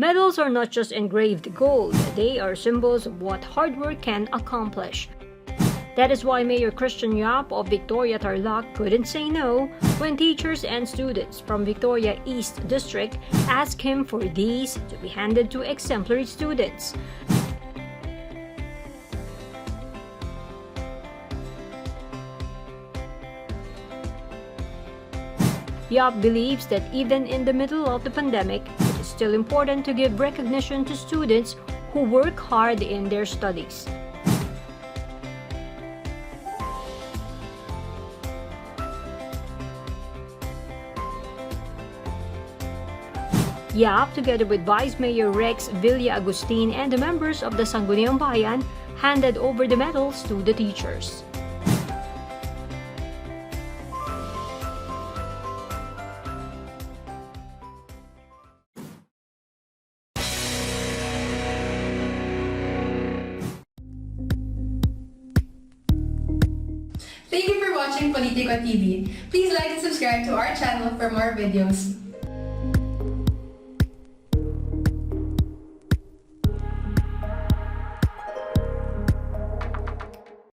Medals are not just engraved gold, they are symbols of what hard work can accomplish. That is why Mayor Christian Yap of Victoria Tarlac couldn't say no when teachers and students from Victoria East District asked him for these to be handed to exemplary students. Yap believes that even in the middle of the pandemic, it is still important to give recognition to students who work hard in their studies. Yap, together with Vice Mayor Rex Villa Agustin and the members of the Sangguniang Bayan, handed over the medals to the teachers. Thank you for watching Politico TV. Please like and subscribe to our channel for more videos.